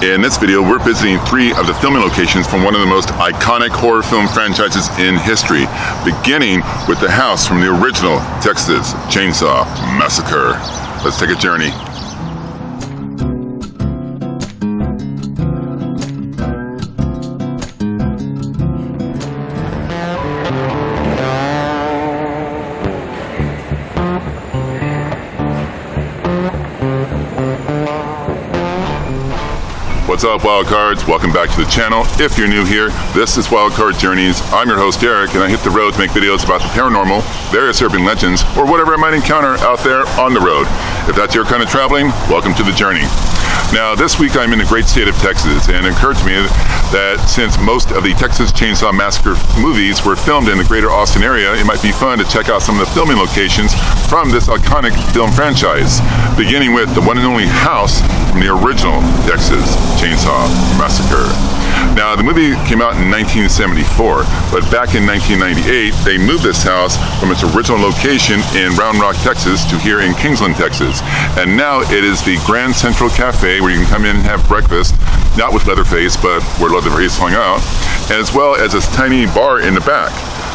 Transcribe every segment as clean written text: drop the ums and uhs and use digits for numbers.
In this video, we're visiting 3 of the filming locations from one of the most iconic horror film franchises in history, beginning with the house from the original Texas Chainsaw Massacre. Let's take a journey. What's up, Wildcards? Welcome back to the channel. If you're new here, this is Wildcard Journeys. I'm your host, Eric, and I hit the road to make videos about the paranormal, various urban legends, or whatever I might encounter out there on the road. If that's your kind of traveling, welcome to the journey. Now, this week I'm in the great state of Texas, and it occurred to me that since most of the Texas Chainsaw Massacre movies were filmed in the greater Austin area, it might be fun to check out some of the filming locations from this iconic film franchise, beginning with the one and only house from the original Texas Chainsaw Massacre. Now, the movie came out in 1974, but back in 1998, they moved this house from its original location in Round Rock, Texas, to here in Kingsland, Texas. And now it is the Grand Central Cafe, where you can come in and have breakfast, not with Leatherface, but where Leatherface hung out, as well as this tiny bar in the back.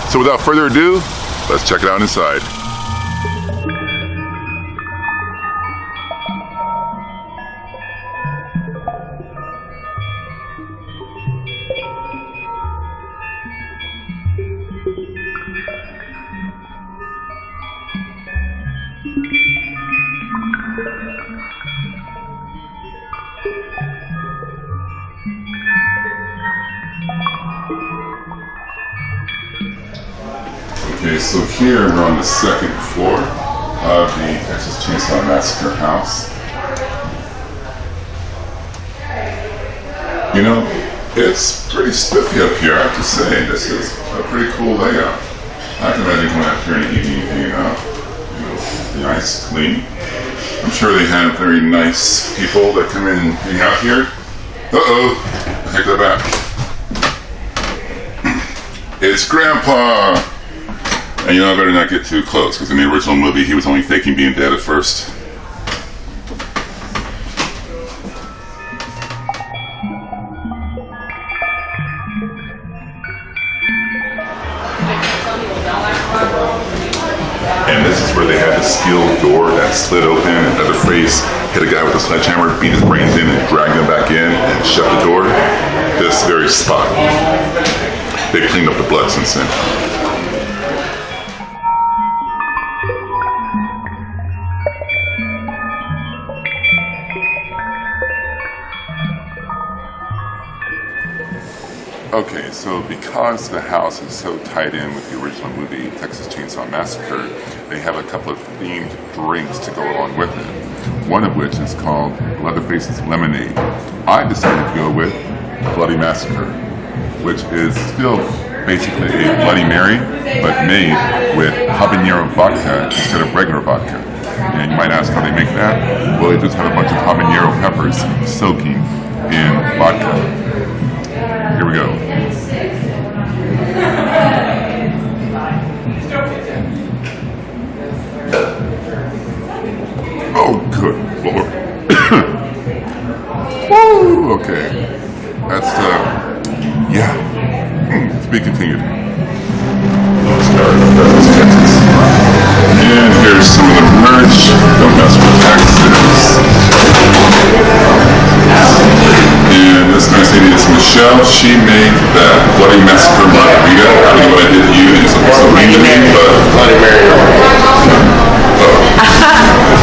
So without further ado, let's check it out inside. Okay, so here we're on the second floor of the Texas Chainsaw Massacre house. You know, it's pretty spiffy up here, I have to say. This is a pretty cool layout. I can imagine coming out here in the evening and hanging out. You know, nice, clean. I'm sure they have very nice people that come in and hang out here. Uh-oh, I take that back. It's Grandpa! And you know, I better not get too close, because in the original movie, he was only faking being dead at first. And this is where they had the steel door that slid open, and Leatherface hit a guy with a sledgehammer, beat his brains in, and dragged him back in, and shut the door. This very spot. They've cleaned up the blood since then. Okay, so because the house is so tied in with the original movie, Texas Chainsaw Massacre, they have a couple of themed drinks to go along with it. One of which is called Leatherface's Lemonade. I decided to go with Bloody Massacre, which is still basically a Bloody Mary, but made with habanero vodka instead of regular vodka. And you might ask how they make that. Well, they just have a bunch of habanero peppers soaking in vodka. Here we go. Oh, good Lord. Woo, okay. That's, yeah. To be continued. And here's some of the merch. Don't mess with Texas. And this nice lady is Michelle. She made that Bloody Massacre margarita. I don't know what I did to you. It's so mean to me, but Bloody Mary.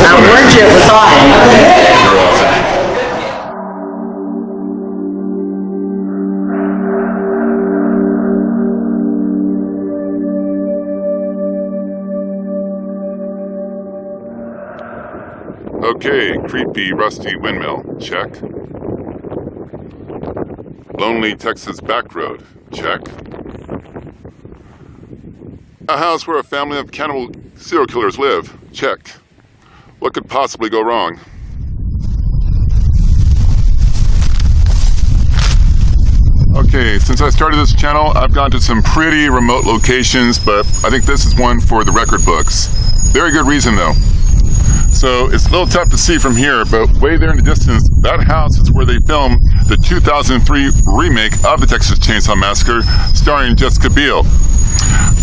I warned you it was on. You're awesome. Okay, creepy, rusty windmill, check. Lonely Texas back road, check. A house where a family of cannibal serial killers live, check. What could possibly go wrong? Okay, since I started this channel, I've gone to some pretty remote locations, but I think this is one for the record books. Very good reason though. so it's a little tough to see from here, but way there in the distance, that house is where they filmed the 2003 remake of the Texas Chainsaw Massacre starring Jessica Biel.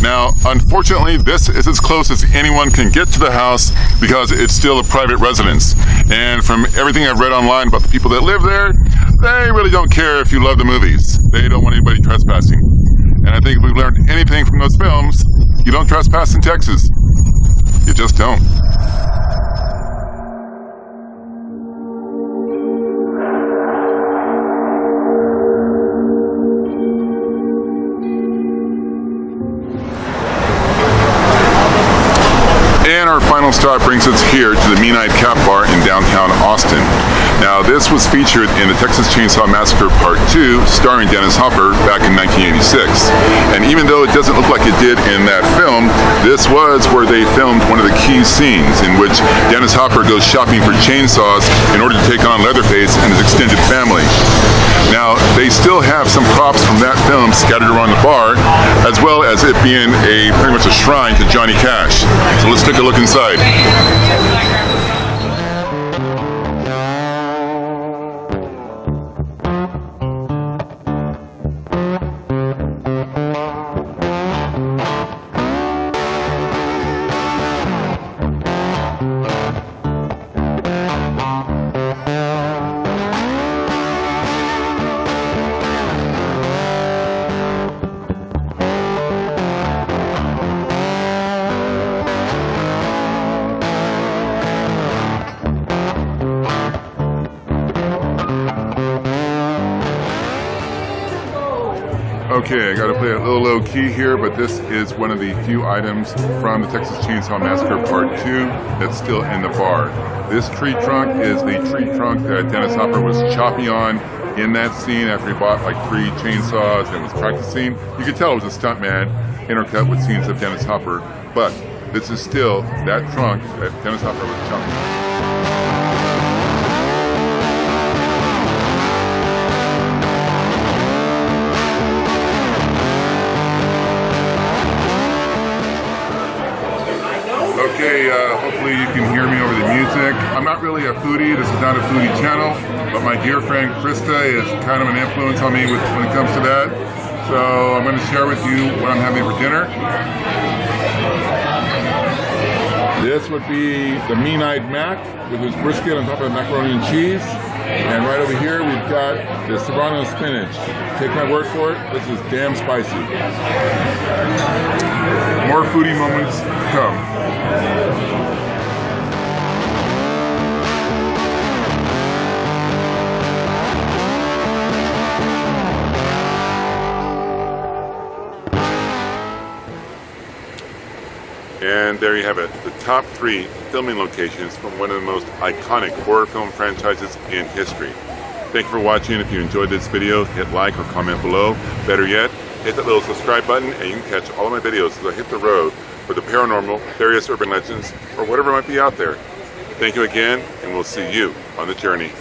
Now, unfortunately, this is as close as anyone can get to the house because it's still a private residence. And from everything I've read online about the people that live there, they really don't care if you love the movies. They don't want anybody trespassing. And I think if we've learned anything from those films, you don't trespass in Texas. You just don't. And our final stop brings us here to the Mean-Eyed Cat Bar in downtown Austin. Now, this was featured in the Texas Chainsaw Massacre Part 2, starring Dennis Hopper, back in 1986. And even though it doesn't look like it did in that film, this was where they filmed one of the key scenes in which Dennis Hopper goes shopping for chainsaws in order to take on Leatherface and his extended family. Now, they still have some props from that film scattered around the bar, as well as it being pretty much a shrine to Johnny Cash. So let's take a look inside. Okay, I gotta play it a little low key here, but this is one of the few items from the Texas Chainsaw Massacre Part 2 that's still in the bar. This tree trunk is the tree trunk that Dennis Hopper was chopping on in that scene after he bought like 3 chainsaws and was practicing. You could tell it was a stuntman intercut with scenes of Dennis Hopper, but this is still that trunk that Dennis Hopper was chopping on. Okay, hopefully you can hear me over the music. I'm not really a foodie, this is not a foodie channel, but my dear friend Krista is kind of an influence on me when it comes to that. So I'm going to share with you what I'm having for dinner. This would be the Mean-Eyed Mac with his brisket on top of the macaroni and cheese. And right over here we've got the serrano spinach. Take my word for it, this is damn spicy. More foodie moments to come. And there you have it, the top 3 filming locations from one of the most iconic horror film franchises in history. Thank you for watching. If you enjoyed this video, hit like or comment below. Better yet, hit that little subscribe button and you can catch all of my videos as I hit the road for the paranormal, various urban legends, or whatever might be out there. Thank you again, and we'll see you on the journey.